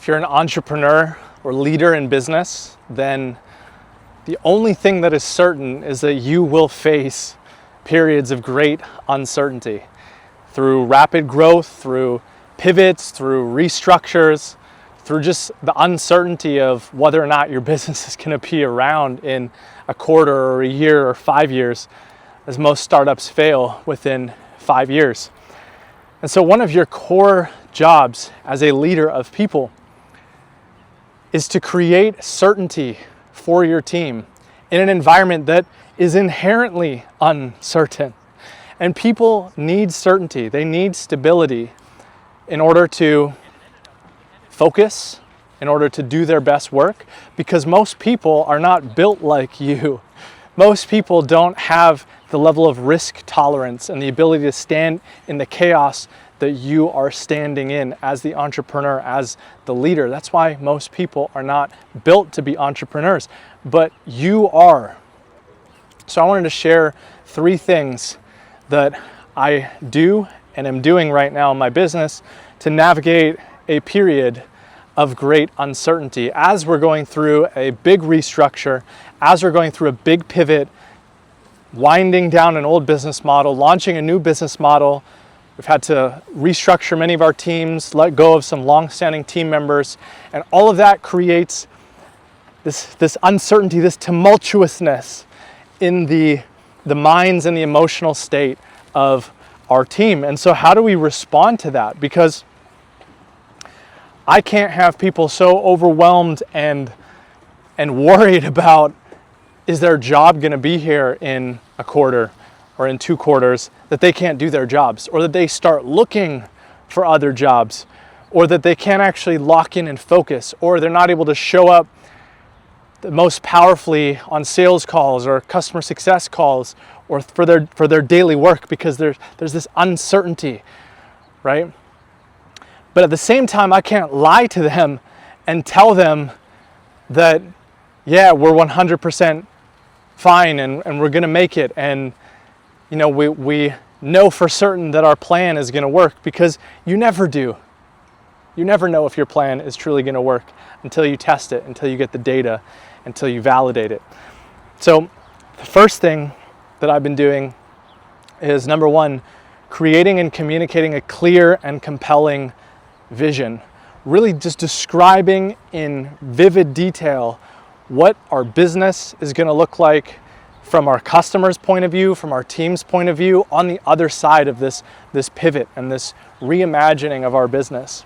If you're an entrepreneur or leader in business, then the only thing that is certain is that you will face periods of great uncertainty through rapid growth, through pivots, through restructures, through just the uncertainty of whether or not your business is going to be around in a quarter or a year or 5 years, as most startups fail within 5 years. And so one of your core jobs as a leader of people is to create certainty for your team in an environment that is inherently uncertain. And people need certainty. They need stability in order to focus, in order to do their best work, because most people are not built like you. Most people don't have the level of risk tolerance and the ability to stand in the chaos that you are standing in as the entrepreneur, as the leader. That's why most people are not built to be entrepreneurs, but you are. So I wanted to share 3 things that I do and am doing right now in my business to navigate a period of great uncertainty as we're going through a big restructure, as we're going through a big pivot, winding down an old business model, launching a new business model. We've had to restructure many of our teams, let go of some long-standing team members, and all of that creates this uncertainty, this tumultuousness in the minds and the emotional state of our team. And so how do we respond to that? Because I can't have people so overwhelmed and worried about, is their job going to be here in a quarter or in 2 quarters, that they can't do their jobs, or that they start looking for other jobs, or that they can't actually lock in and focus, or they're not able to show up the most powerfully on sales calls or customer success calls or for their daily work because there's this uncertainty, right? But at the same time, I can't lie to them and tell them that, yeah, we're 100% fine and we're gonna make it, and you know, we know for certain that our plan is gonna work, because you never do. You never know if your plan is truly gonna work until you test it, until you get the data, until you validate it. So the first thing that I've been doing is, number 1, creating and communicating a clear and compelling vision. Really just describing in vivid detail what our business is gonna look like from our customers' point of view, from our team's point of view, on the other side of this pivot and this reimagining of our business.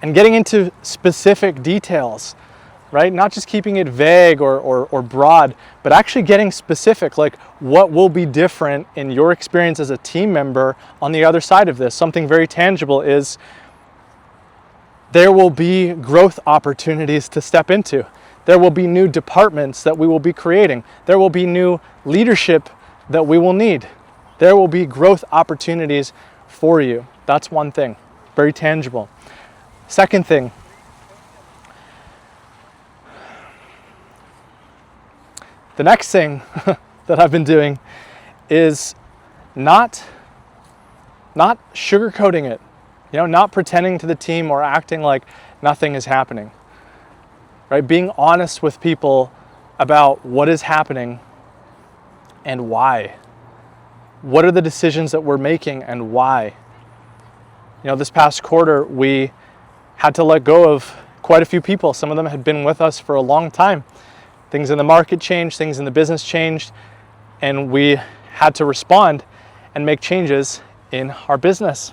And getting into specific details, right? Not just keeping it vague or broad, but actually getting specific, like what will be different in your experience as a team member on the other side of this. Something very tangible is there will be growth opportunities to step into. There will be new departments that we will be creating. There will be new leadership that we will need. There will be growth opportunities for you. That's one thing, very tangible. Second thing, the next thing that I've been doing is not sugarcoating it, not pretending to the team or acting like nothing is happening. Right? Being honest with people about what is happening and why. What are the decisions that we're making and why? This past quarter, we had to let go of quite a few people. Some of them had been with us for a long time. Things in the market changed, things in the business changed, and we had to respond and make changes in our business.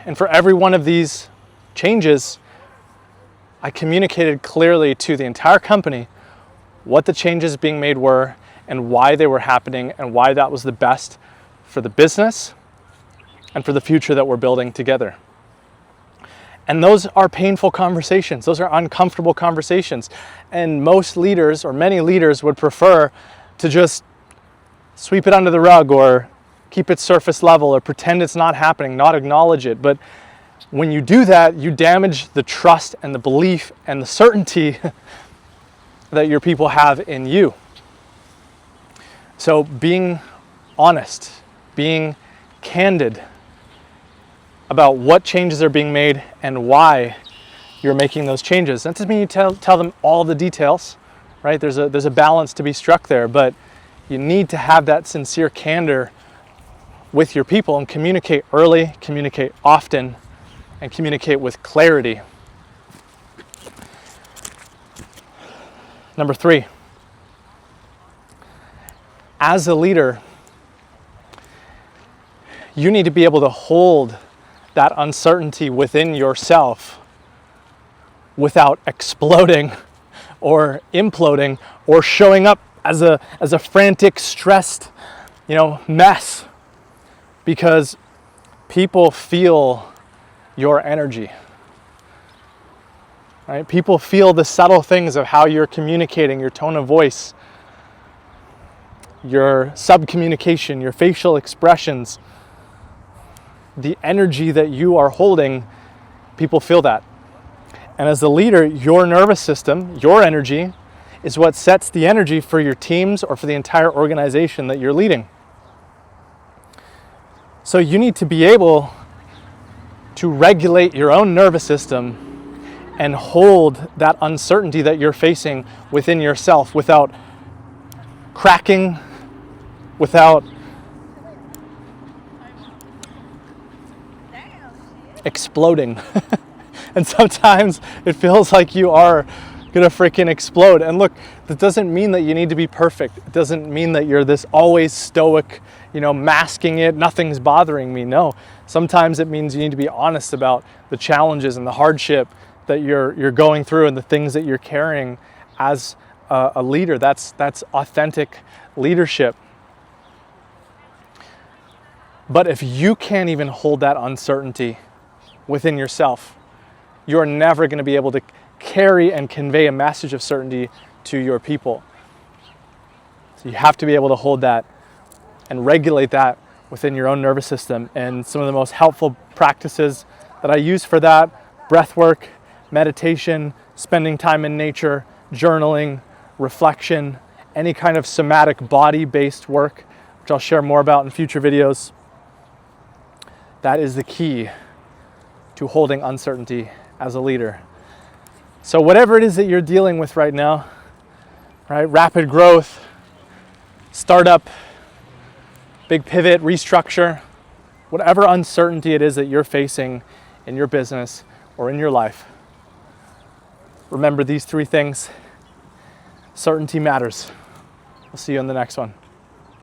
And for every one of these changes, I communicated clearly to the entire company what the changes being made were and why they were happening and why that was the best for the business and for the future that we're building together. And those are painful conversations. Those are uncomfortable conversations. And most leaders, or many leaders, would prefer to just sweep it under the rug or keep it surface level or pretend it's not happening, not acknowledge it. But when you do that, you damage the trust and the belief and the certainty that your people have in you. So being honest, being candid about what changes are being made and why you're making those changes. That doesn't mean you tell them all the details, right? There's a balance to be struck there, but you need to have that sincere candor with your people and communicate early, communicate often, and communicate with clarity. Number 3, as a leader, you need to be able to hold that uncertainty within yourself without exploding or imploding or showing up as a frantic, stressed, mess, because people feel your energy. Right? People feel the subtle things of how you're communicating, your tone of voice, your sub-communication, your facial expressions, the energy that you are holding. People feel that. And as the leader, your nervous system, your energy, is what sets the energy for your teams or for the entire organization that you're leading. So you need to be able to regulate your own nervous system and hold that uncertainty that you're facing within yourself without cracking, without exploding. And sometimes it feels like you are gonna freaking explode. And look, that doesn't mean that you need to be perfect. It doesn't mean that you're this always stoic, masking it, nothing's bothering me. No, sometimes it means you need to be honest about the challenges and the hardship that you're going through and the things that you're carrying as a leader. That's authentic leadership. But if you can't even hold that uncertainty within yourself, you're never going to be able to carry and convey a message of certainty to your people. So you have to be able to hold that and regulate that within your own nervous system. And some of the most helpful practices that I use for that: breath work, meditation, spending time in nature, journaling, reflection, any kind of somatic body-based work, which I'll share more about in future videos. That is the key to holding uncertainty as a leader. So whatever it is that you're dealing with right now, right? Rapid growth, startup, big pivot, restructure, whatever uncertainty it is that you're facing in your business or in your life, remember these 3 things. Certainty matters. We'll see you in the next one.